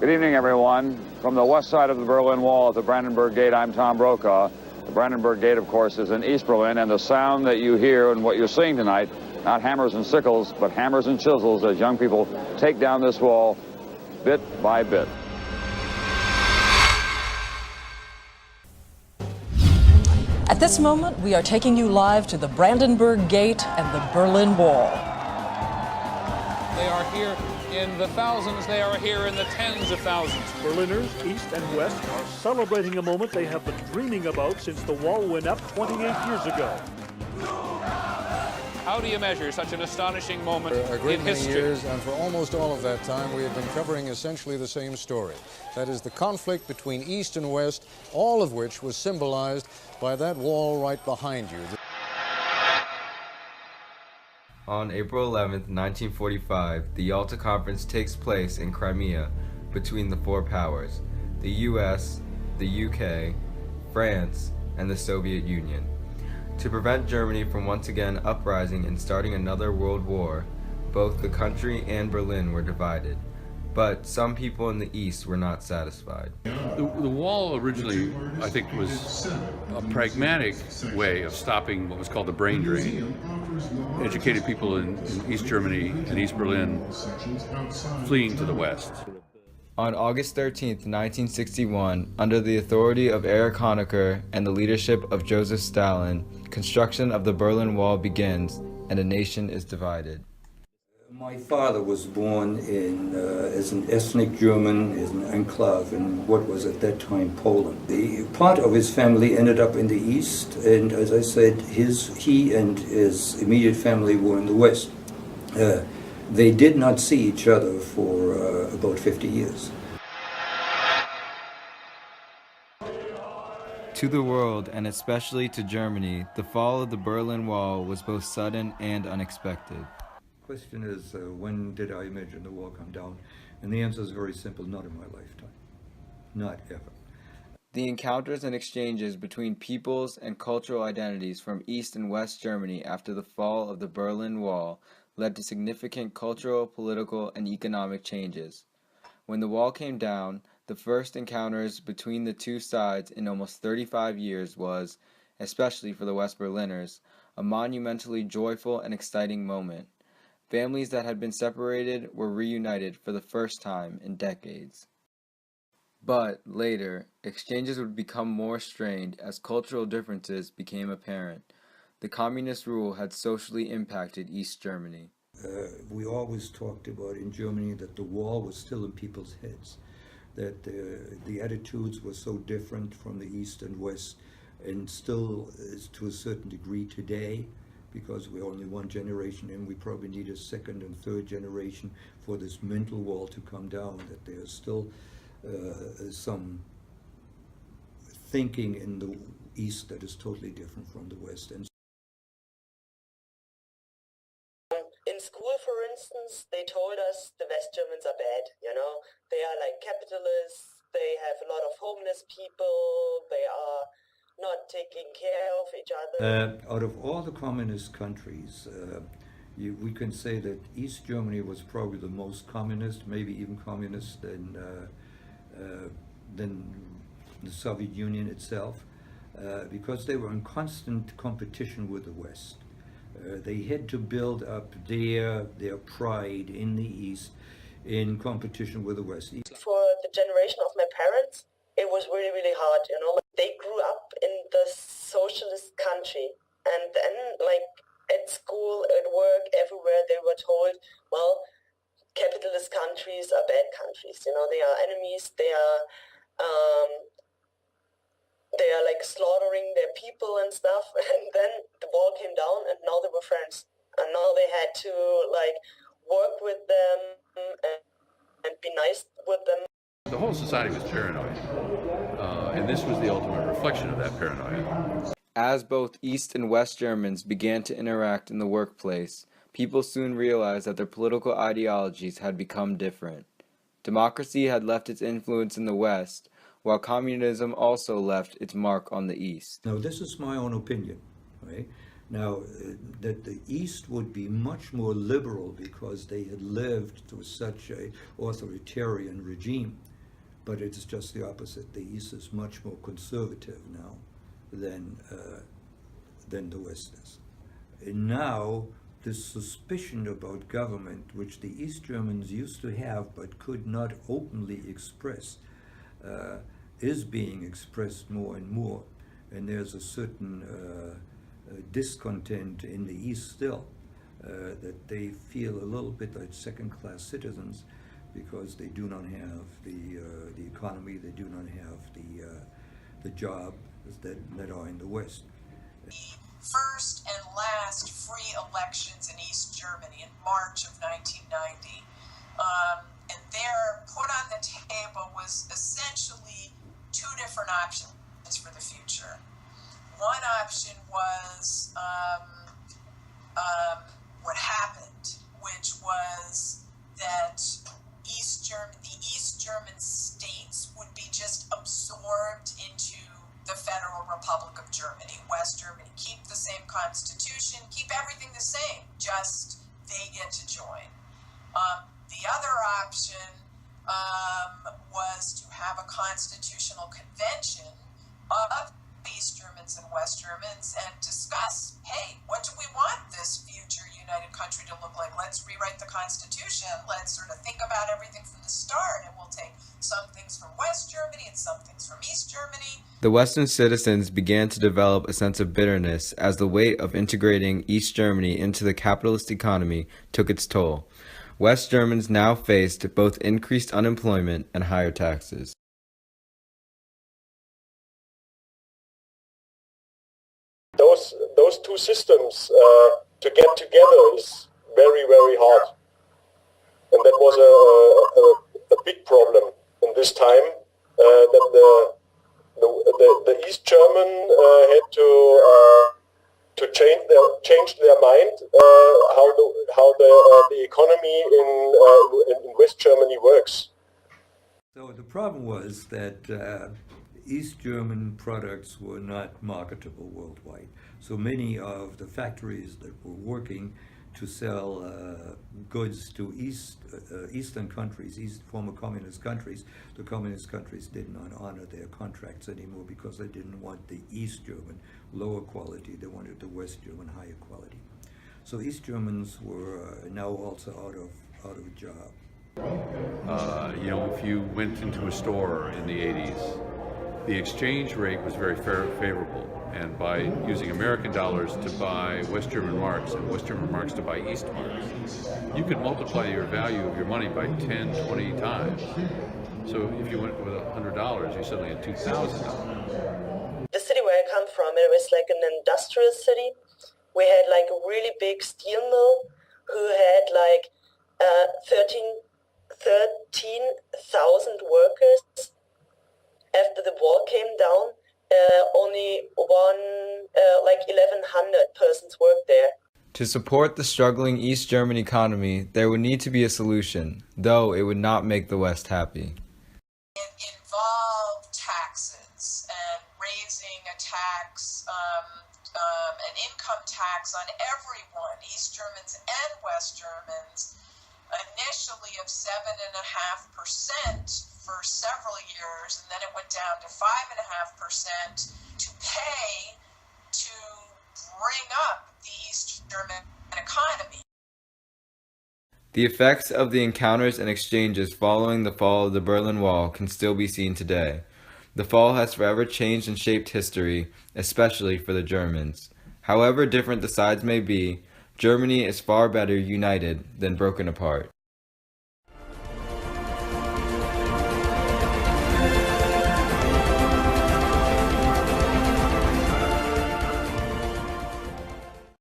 Good evening, everyone. From the west side of the Berlin Wall at the Brandenburg Gate, I'm Tom Brokaw. The Brandenburg Gate, of course, is in East Berlin, and the sound that you hear and what you're seeing tonight, not hammers and sickles, but hammers and chisels as young people take down this wall bit by bit. At this moment, we are taking you live to the Brandenburg Gate and the Berlin Wall. They are here in the thousands, they are here in the tens of thousands. Berliners, east and west, are celebrating a moment they have been dreaming about since the wall went up 28 years ago. How do you measure such an astonishing moment for a great in many history? years, and for almost all of that time, we have been covering essentially the same story. That is the conflict between East and West, all of which was symbolized by that wall right behind you. On April 11th, 1945, the Yalta Conference takes place in Crimea between the four powers, the US, the UK, France, and the Soviet Union. To prevent Germany from once again uprising and starting another world war, both the country and Berlin were divided. But some people in the East were not satisfied. The wall originally, I think, was a pragmatic way of stopping what was called the brain drain. Educated people in East Germany and East Berlin fleeing to the West. On August 13th, 1961, under the authority of Erich Honecker and the leadership of Joseph Stalin, construction of the Berlin Wall begins and a nation is divided. My father was born as an ethnic German, as an enclave in what was at that time Poland. The part of his family ended up in the East, and as I said, he and his immediate family were in the West. They did not see each other for about 50 years. To the world, and especially to Germany, the fall of the Berlin Wall was both sudden and unexpected. The question is, when did I imagine the wall come down? And the answer is very simple: not in my lifetime. Not ever. The encounters and exchanges between peoples and cultural identities from East and West Germany after the fall of the Berlin Wall led to significant cultural, political, and economic changes. When the wall came down, the first encounters between the two sides in almost 35 years was, especially for the West Berliners, a monumentally joyful and exciting moment. Families that had been separated were reunited for the first time in decades. But later, exchanges would become more strained as cultural differences became apparent. The communist rule had socially impacted East Germany. We always talked about in Germany that the wall was still in people's heads, that the attitudes were so different from the East and West, and still is to a certain degree today, because we're only one generation and we probably need a second and third generation for this mental wall to come down, that there's still some thinking in the East that is totally different from the West. And in school, for instance, they told us the West Germans are bad, you know. They are like capitalists, they have a lot of homeless people, they are not taking care of each other. Out of all the communist countries, we can say that East Germany was probably the most communist, maybe even communist than the Soviet Union itself, because they were in constant competition with the West. They had to build up their pride in the East in competition with the West. For the generation of my parents, it was really, really hard, you know. They grew up in the socialist country, and then, like, at school, at work, everywhere, they were told, well, capitalist countries are bad countries, you know, they are enemies, they are like slaughtering their people and stuff. And then the wall came down, and now they were friends, and now they had to, like, work with them and be nice with them. The whole society was paranoid, and this was the ultimate reflection of that paranoia. As both East and West Germans began to interact in the workplace, people soon realized that their political ideologies had become different. Democracy had left its influence in the West, while communism also left its mark on the East. Now, this is my own opinion, right? Now, that the East would be much more liberal because they had lived through such an authoritarian regime. but it's just the opposite. The East is much more conservative now than the West is. And now, this suspicion about government, which the East Germans used to have but could not openly express, is being expressed more and more. And there's a certain discontent in the East still, that they feel a little bit like second-class citizens because they do not have the economy, they do not have the jobs that are in the West. First and last free elections in East Germany in March of 1990. And there, put on the table was essentially two different options for the future. One option was what happened, which was that the East German states would be just absorbed into the Federal Republic of Germany, West Germany. Keep the same constitution, keep everything the same, just they get to join. The other option was to have a constitutional convention of East Germans and West Germans and discuss, hey, what do we want this future united country to look like? Let's rewrite the Constitution. Let's sort of think about everything from the start, and we'll take some things from West Germany and some things from East Germany. The Western citizens began to develop a sense of bitterness as the weight of integrating East Germany into the capitalist economy took its toll. West Germans now faced both increased unemployment and higher taxes. Those two systems to get together is very, very hard. And that was a big problem in this time, that the East German had to change their mind how the economy in West Germany works. So the problem was that East German products were not marketable worldwide. So many of the factories that were working to sell goods to Eastern countries, former communist countries, the communist countries did not honor their contracts anymore because they didn't want the East German lower quality, they wanted the West German higher quality. So East Germans were now also out of a job. If you went into a store in the 80s, the exchange rate was very favorable, and by using American dollars to buy West German marks and West German marks to buy East marks, you could multiply your value of your money by 10, 20 times. So if you went with $100, you suddenly had $2,000. The city where I come from, it was like an industrial city. We had like a really big steel mill who had like 13,000 workers. After the wall came down, only 1,100 persons worked there. To support the struggling East German economy, there would need to be a solution, though it would not make the West happy. It involved taxes and raising a tax, an income tax on everyone, East Germans and West Germans, initially of 7.5% for several years, and then it went down to 5.5% to pay to bring up the East German economy. The effects of the encounters and exchanges following the fall of the Berlin Wall can still be seen today. The fall has forever changed and shaped history, especially for the Germans. However different the sides may be, Germany is far better united than broken apart.